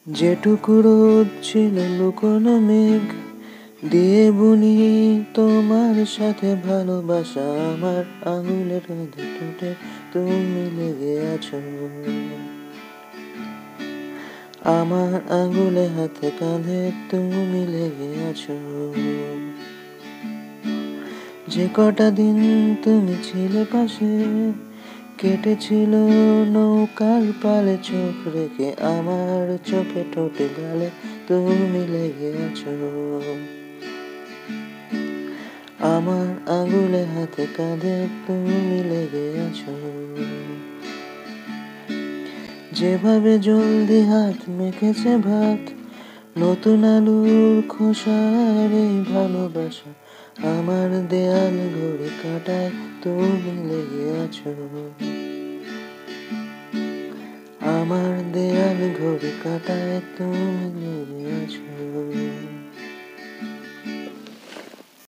যেটুকু রোদ ছিল লুকোনো মেঘ দিয়ে বুনি তোমার সাথে ভালোবাসা। আমার আঙুলের ঠোঁটে তুমি লেগে আছো, আমার আঙুলে হাতে কাঁধে তুমি লেগে আছো। যে কটা দিন তুমি ছিলে পাশে, কেটেছিল নৌকার পালে চোখ রেখে। আমার চোখে ঠোঁটে গালে তুমি লেগে আছো, আমার আঙুলে হাতে কাঁধে তুমি লেগে আছো। যেভাবে জলদি হাত মেখেছে ভাত, নতুন আলুর খোসার এই ভালোবাসা। আমার দেয়াল ঘড়ি কাঁটায় তুমি লেগে আছো, আমার দেয়াল ঘড়ি কাঁটায় তুমি লেগে